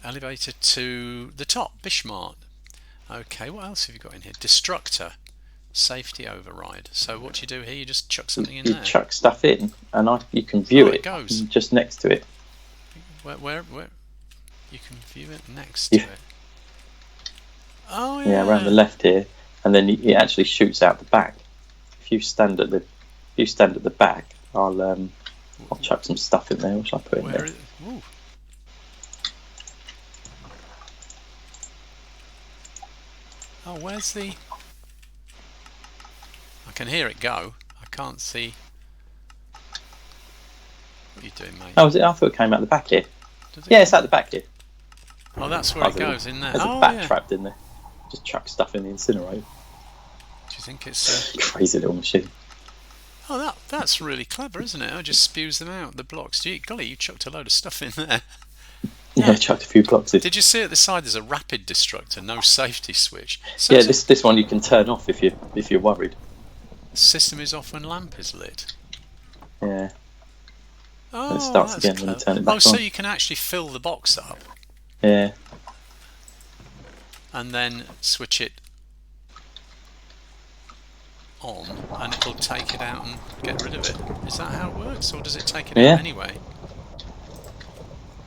Elevator to the top, Bishmart. Okay, what else have you got in here? Destructor, safety override. So what do you do here? You just chuck something in there. You chuck stuff in, and you can view it. It goes just next to it. Where? You can view it next to it. Oh yeah. Yeah, around the left here, and then it actually shoots out the back. If you stand at the back, I'll chuck some stuff in there. What shall I put in there? Ooh. Oh, where's the... I can hear it go. I can't see... What are you doing, mate? Oh, was it? I thought it came out the back here. Yeah, it's out the back here. Oh, that's where it goes, in there. There's a bat trapped in there. Just chuck stuff in the incinerator. Do you think it's... Crazy little machine. Oh, that's really clever, isn't it? It just spews them out, the blocks. Golly, you chucked a load of stuff in there. Yeah, chucked a few blocks in. Did you see at the side there's a rapid destructor, no safety switch? So yeah, this one you can turn off if you're worried. System is off when lamp is lit. Yeah. Oh, and it starts again when you turn it back on. So you can actually fill the box up. Yeah. And then switch it on, and it'll take it out and get rid of it. Is that how it works, or does it take it out anyway?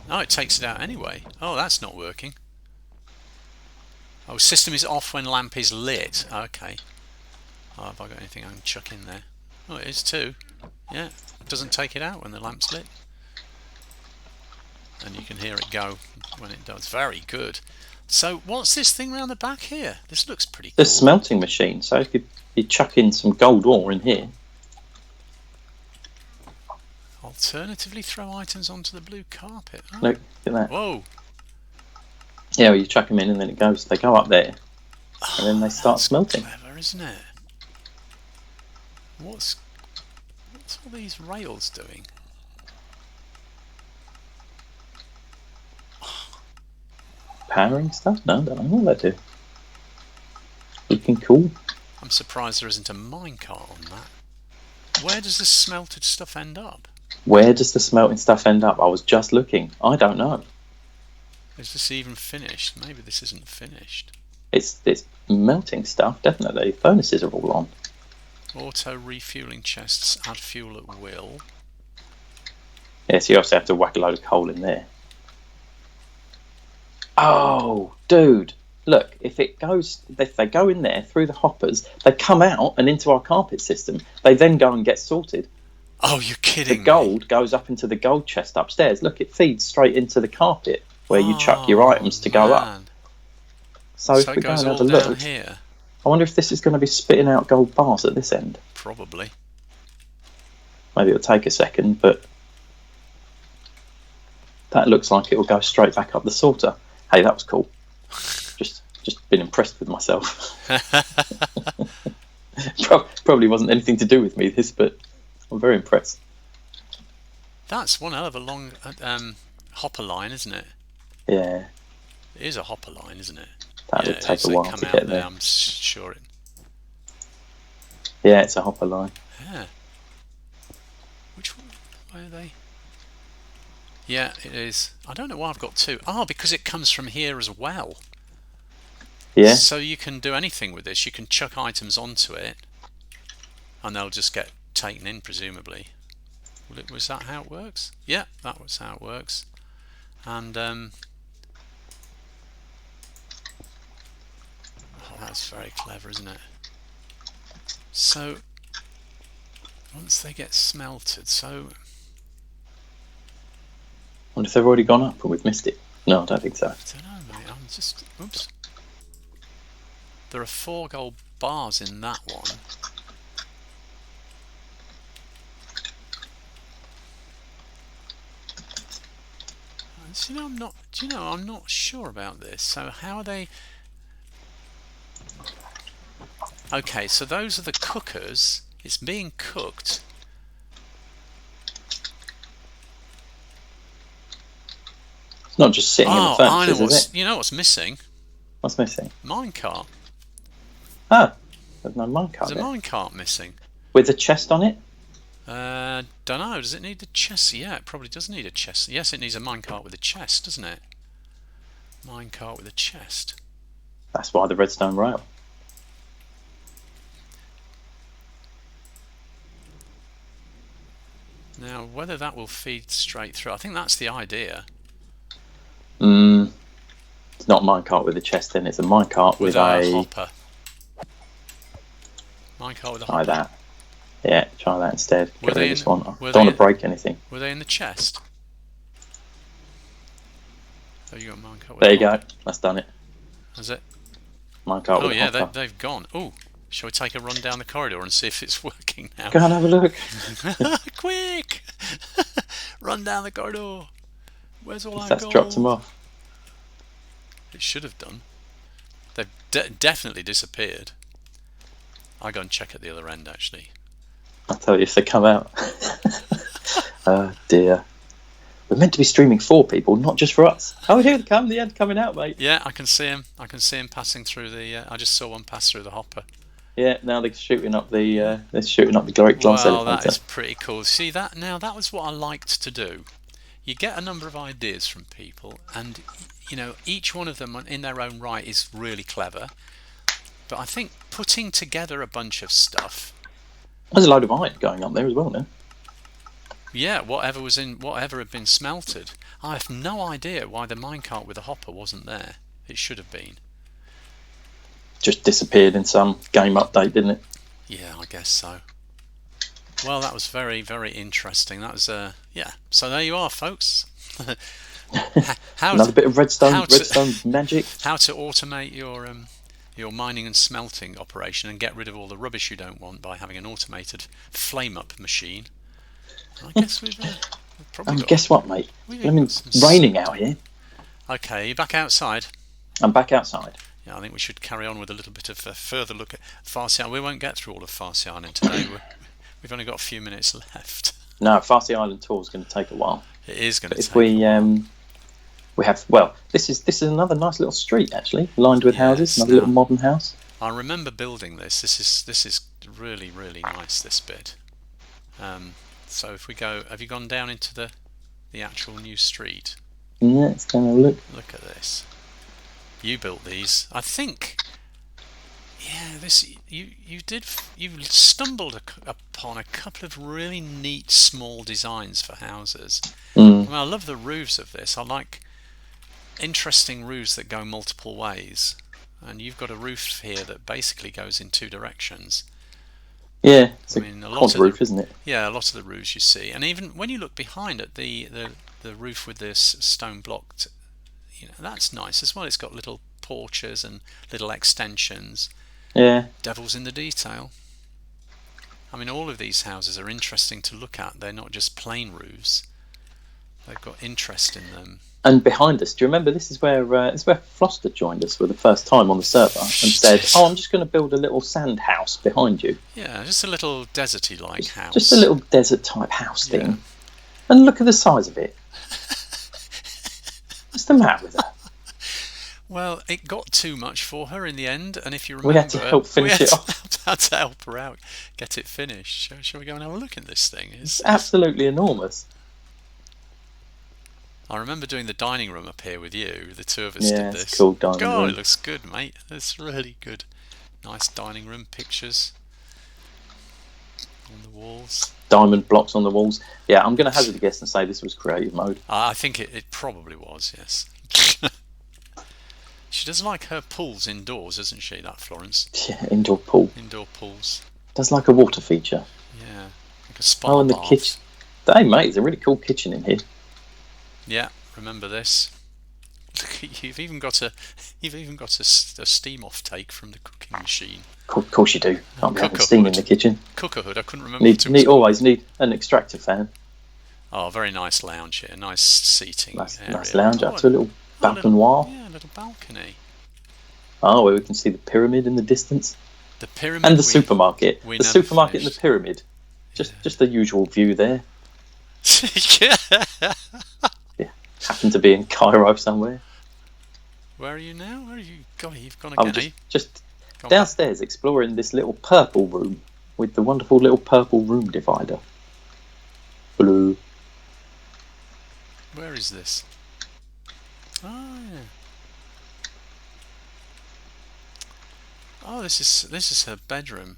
Oh, it takes it out anyway. Oh, that's not working. Oh, system is off when lamp is lit. Okay. Oh, have I got anything I can chuck in there? Oh, it is too. Yeah, it doesn't take it out when the lamp's lit. And you can hear it go when it does. Very good. So, what's this thing round the back here? This looks pretty cool. The smelting machine. So if you chuck in some gold ore in here. Alternatively, throw items onto the blue carpet. Oh. Look at that. Whoa. Yeah, well, you chuck them in and then they go up there. And then they start smelting. Clever, isn't it? What's all these rails doing? Powering stuff? No, I don't know what they do. Looking cool. I'm surprised there isn't a minecart on that. Where does the smelted stuff end up? Where does the smelting stuff end up? I was just looking. I don't know. Is this even finished? Maybe this isn't finished. It's melting stuff, definitely. Furnaces are all on. Auto refueling chests, add fuel at will. Yeah, so you also have to whack a load of coal in there. Oh, dude. Look, if they go in there through the hoppers, they come out and into our carpet system. They then go and get sorted. Oh, you're kidding The gold goes up into the gold chest upstairs. Look, it feeds straight into the carpet where you chuck your items to go up. So if we go and have a look, here. I wonder if this is going to be spitting out gold bars at this end. Probably. Maybe it'll take a second, but that looks like it will go straight back up the sorter. Hey, that was cool. Just been impressed with myself. Probably wasn't anything to do with me, this, but I'm very impressed. That's one hell of a long hopper line, isn't it? Yeah. It is a hopper line, isn't it? That would take a while to get there. I'm sure it. Yeah, it's a hopper line. Yeah. Which one? Where are they? Yeah, it is. I don't know why I've got two. Oh, because it comes from here as well. Yeah. So you can do anything with this. You can chuck items onto it, and they'll just get taken in, presumably. Was that how it works? Yeah, that was how it works. And oh, that's very clever, isn't it? So once they get smelted, so I wonder if they've already gone up and we've missed it. No, I don't think so. I don't know, mate. I'm just... Oops. There are 4 gold bars in that one. So, I'm not sure about this. So how are they? Okay, so those are the cookers. It's being cooked. It's not just sitting in the furnaces, is it? You know what's missing? What's missing? Minecart. Ah, there's no minecart. There's a minecart missing. With a chest on it? Don't know. Does it need a chest? Yeah, it probably does need a chest. Yes, it needs a minecart with a chest, doesn't it? Minecart with a chest. That's why the redstone rail. Now, whether that will feed straight through, I think that's the idea. It's not a minecart with a chest in. It's a minecart with a hopper. Minecart with a hopper. Try that. Yeah, try that instead. Get rid of this one. Don't want to break anything. Were they in the chest? Oh, you got a minecart with there you go. That's done it. Is it? Minecart with a hopper. They've gone. Oh, shall we take a run down the corridor and see if it's working now? Go and have a look. Quick! Run down the corridor. Where's all our gold? That's dropped them off. It should have done. They've definitely disappeared. I'll go and check at the other end, actually. I'll tell you if they come out. Oh dear. We're meant to be streaming for people, not just for us. Oh, here they come. The end coming out, mate. Yeah, I can see them. I can see them passing through the. I just saw one pass through the hopper. Yeah, now they're shooting up the. They're shooting up the great glass elevator. Well, that is pretty cool. See that? Now that was what I liked to do. You get a number of ideas from people, and each one of them in their own right is really clever. But I think putting together a bunch of stuff. There's a load of iron going up there as well now. Yeah, whatever had been smelted. I have no idea why the minecart with the hopper wasn't there. It should have been. Just disappeared in some game update, didn't it? Yeah, I guess so. Well, that was very, very interesting. That was yeah. So there you are, folks. Another bit of redstone magic. How to automate your mining and smelting operation and get rid of all the rubbish you don't want by having an automated flame-up machine. I guess we've probably guess what, mate? It's raining out here. Okay, you back outside? I'm back outside. Yeah, I think we should carry on with a little bit of a further look at Farsea Island. We won't get through all of Farsea Island today. We've only got a few minutes left. No, Farsea Island tour is going to take a while. It is going to take a while. We have, this is another nice little street actually, lined with houses, another little modern house. I remember building this. This is really, really nice, this bit. So if we go, have you gone down into the actual new street? Yeah, let's go and have a look. Look at this. You built these, I think. Yeah, you stumbled upon a couple of really neat small designs for houses. I love the roofs of this. I like interesting roofs that go multiple ways, and you've got a roof here that basically goes in two directions. Yeah, it's a quad roof, isn't it? Yeah, a lot of the roofs you see, and even when you look behind at the roof with this stone blocked, that's nice as well. It's got little porches and little extensions. Yeah. Devil's in the detail. I mean, all of these houses are interesting to look at. They're not just plain roofs. They've got interest in them. And behind us, do you remember this is where Floster joined us for the first time on the server and said, "Oh, I'm just going to build a little sand house behind you." Yeah, just a little deserty-like house. Just a little desert-type house thing. And look at the size of it. What's the matter with her? Well, it got too much for her in the end, and if you remember, we had to help finish it off. Had to help her out, get it finished. Shall we go and have a look at this thing? It's absolutely enormous. I remember doing the dining room up here with you. The two of us did this. It's cool dining room. God, it looks good, mate. It's really good. Nice dining room pictures on the walls. Diamond blocks on the walls. Yeah, I'm going to hazard a guess and say this was creative mode. I think it probably was, yes. She does like her pools indoors, doesn't she, that Florence? Yeah, indoor pool. Indoor pools. Does like a water feature. Yeah, like a spa and the kitchen. Hey, mate, it's a really cool kitchen in here. Yeah, remember this. Look at you. You've even got a steam off take from the cooking machine. Of course you do. Can't be having Cooker steam in hood. the kitchen. Cooker hood. I couldn't remember what it was Always need an extractor fan. Oh, very nice lounge here. Nice seating area. Nice lounge up to a little balcony. Yeah, a little balcony. Oh, where we can see the pyramid in the distance. The pyramid and the supermarket. The supermarket finished. and the pyramid. Just the usual view there. Yeah. Happen to be in Cairo somewhere. Where are you now? Where are you? God, you've gone I'm again. just downstairs exploring this little purple room with the wonderful little purple room divider. Blue. Where is this? Oh yeah. Oh, this is her bedroom.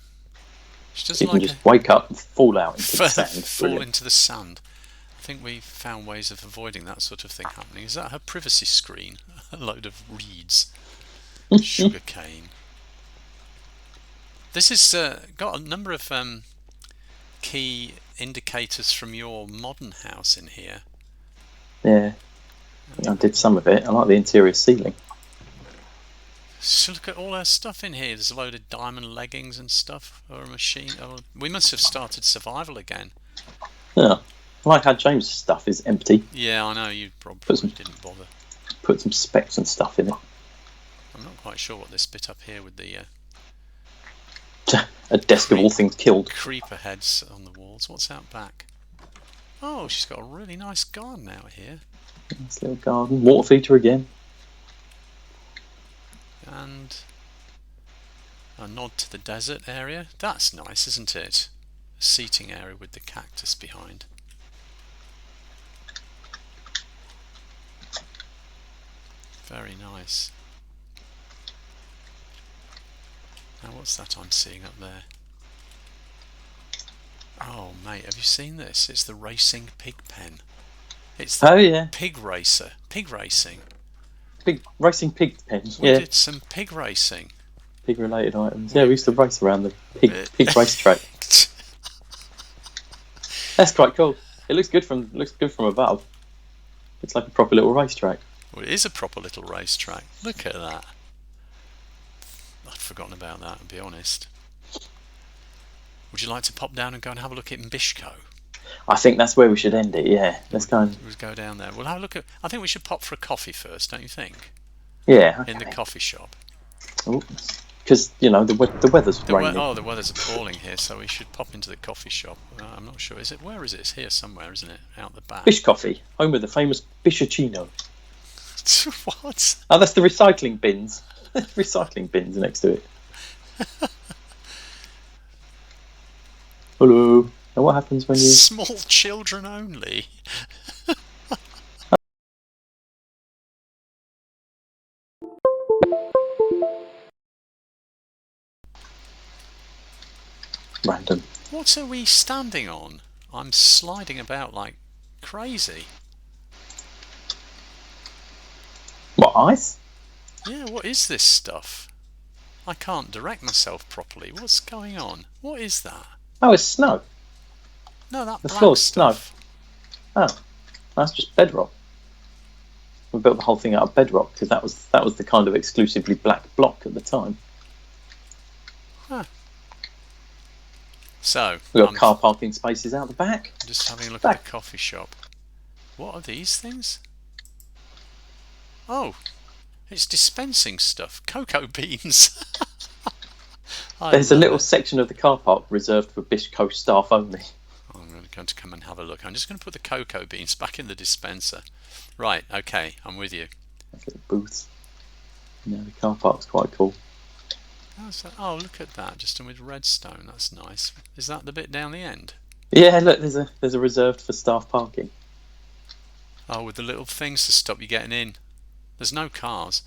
She doesn't You can just wake up and fall out into the sand. Fall into the sand. I think we found ways of avoiding that sort of thing happening. Is that her privacy screen? A load of reeds, sugar cane. This has got a number of key indicators from your modern house in here. Yeah, I did some of it. I like the interior ceiling. So look at all her stuff in here. There's a load of diamond leggings and stuff, or a machine. Oh, we must have started survival again. Yeah, I like how James' stuff is empty. Yeah, I know. You probably didn't bother. Put some specs and stuff in it. I'm not quite sure what this bit up here with the a desk of all things killed. Creeper heads on the walls. What's out back? Oh, she's got a really nice garden out here. Nice little garden. Water feature again. And a nod to the desert area. That's nice, isn't it? A seating area with the cactus behind. Very nice. Now what's that I'm seeing up there? Oh mate, have you seen this? It's the racing pig pen. It's the pig racer. Pig racing. Big racing pig pens. We did some pig racing. Pig related items. Yeah, we used to race around the pig racetrack. That's quite cool. It looks good from above. It's like a proper little racetrack. Well, it is a proper little racetrack. Look at that. I'd forgotten about that, to be honest. Would you like to pop down and go and have a look at Bishko? I think that's where we should end it, yeah. Let's go down there. We'll have a look at... I think we should pop for a coffee first, don't you think? Yeah, okay. In the coffee shop. Because, the weather's raining. The weather's appalling here, so we should pop into the coffee shop. I'm not sure. Where is it? It's here somewhere, isn't it? Out the back. Bish Coffee, home of the famous Bishacino. What? Oh, that's the recycling bins. Recycling bins next to it. Hello. And what happens when you... Small children only. Random. What are we standing on? I'm sliding about like crazy. What, ice? Yeah, what is this stuff? I can't direct myself properly. What's going on? What is that? Oh, it's snow. No, that the black floor's stuff. Snow. Oh, that's just bedrock. We built the whole thing out of bedrock because that was the kind of exclusively black block at the time. Huh. So we've got car parking spaces out the back. Just having a look at the coffee shop. What are these things? Oh, it's dispensing stuff. Cocoa beans. There's a little section of the car park reserved for Bishco staff only. I'm going to come and have a look. I'm just going to put the cocoa beans back in the dispenser. Right, okay, I'm with you. Little booths. Yeah, the car park's quite cool. Oh, look at that, just with redstone. That's nice. Is that the bit down the end? Yeah, look, there's a reserved for staff parking. Oh, with the little things to stop you getting in. There's no cars.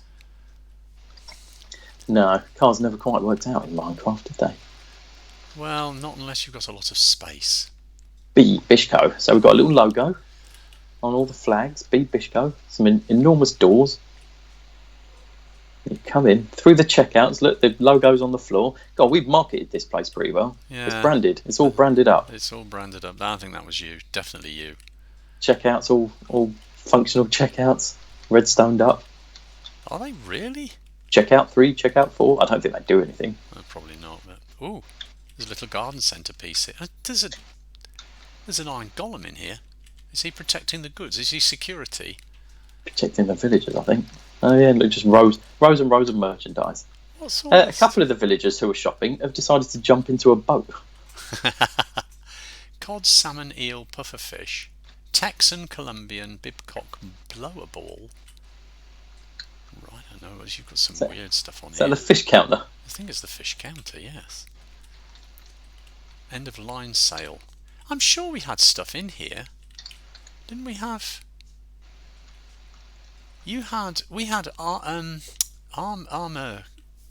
No, cars never quite worked out in Minecraft, did they? Well, not unless you've got a lot of space. B Bishco. So we've got a little logo on all the flags. B Bishco. Some enormous doors. You come in through the checkouts. Look, the logo's on the floor. God, we've marketed this place pretty well. Yeah. It's branded. It's all branded up. It's all branded up. I think that was you. Definitely you. Checkouts, all functional checkouts. Redstoned up. Are they really? Checkout 3, checkout 4. I don't think they do anything. Probably not. But ooh, there's a little garden centre piece here. There's an iron golem in here. Is he protecting the goods? Is he security? Protecting the villagers, I think. Oh yeah, look, just rows and rows of merchandise. What's all A couple of the villagers who are shopping have decided to jump into a boat. Cod, salmon, eel, pufferfish, Texan, Colombian, bibcock, blowerball. Right, I know. You've got some weird stuff on here. Is that the fish counter? I think it's the fish counter, yes. End of line sale. I'm sure we had stuff in here. Didn't we have... We had armour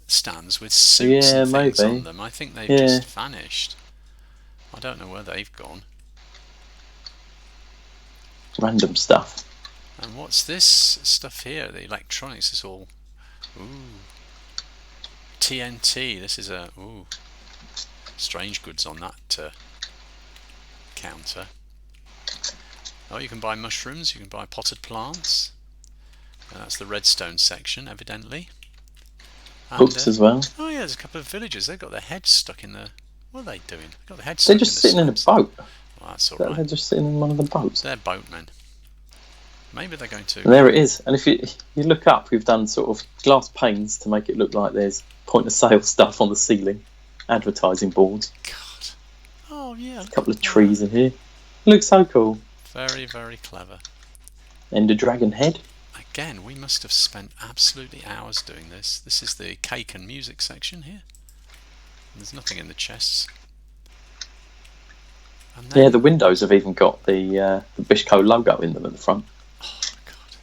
stands with suits and things on them. I think they've just vanished. I don't know where they've gone. Random stuff. And what's this stuff here? The electronics is all... Ooh. TNT. This is a... Ooh. Strange goods on that counter. Oh, you can buy mushrooms. You can buy potted plants. That's the redstone section, evidently. And, Books as well. Oh yeah, there's a couple of villagers. They've got their heads stuck in the... What are they doing? They've got their heads They're stuck just in sitting in a boat. Well, that's all right. They're just sitting in one of the boats. They're boatmen. Maybe they're going to... And there it is. And if you look up, we've done sort of glass panes to make it look like there's point of sale stuff on the ceiling. Advertising boards. God. Oh yeah. A couple of trees in here. It looks so cool. Very, very clever. Ender dragon head. Again, we must have spent absolutely hours doing this. This is the cake and music section here. There's nothing in the chests. And then, yeah, the windows have even got the Bishco logo in them at the front. Oh God!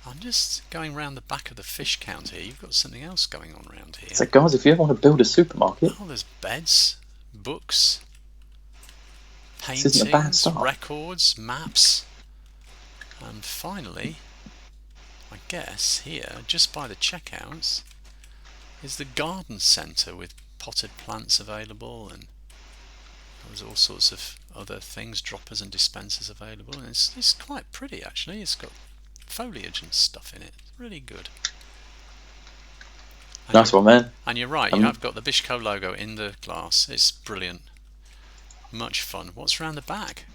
I'm just going round the back of the fish counter here. You've got something else going on around here. So guys, if you ever want to build a supermarket... Oh, there's beds, books, paintings, this isn't a bad start. records, maps. And finally, I guess here, just by the checkouts, is the garden centre with potted plants available, and there's all sorts of other things, droppers and dispensers available, and it's quite pretty actually. It's got foliage and stuff in it. It's really good. And nice one, man. And you're right, you have got the Bishco logo in the glass. It's brilliant. Much fun. What's around the back?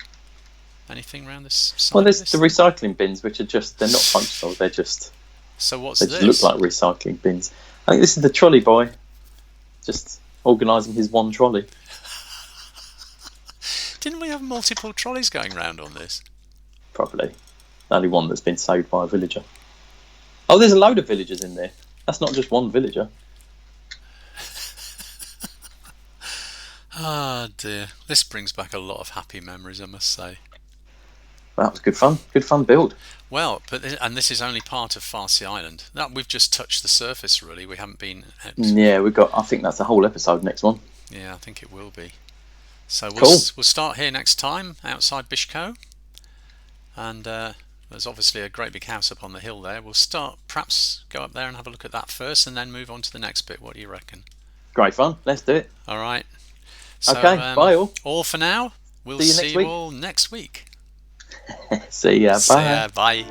Anything around this side? Well, there's the recycling bins, which are they're not functional, they're just... So what's they this? They just look like recycling bins. I think this is the trolley boy, just organising his one trolley. Didn't we have multiple trolleys going round on this? Probably. Only one that's been saved by a villager. Oh, there's a load of villagers in there. That's not just one villager. Ah dear. This brings back a lot of happy memories, I must say. That was good fun. Good fun build. Well, and this is only part of Farsea Island. We've just touched the surface, really. We haven't been... Yeah, I think that's a whole episode, next one. Yeah, I think it will be. So we'll start here next time, outside Bishco. And there's obviously a great big house up on the hill there. We'll perhaps go up there and have a look at that first, and then move on to the next bit. What do you reckon? Great fun. Let's do it. All right. So, okay, bye all. All for now. We'll see you all next week. See ya. Bye. See ya. Bye.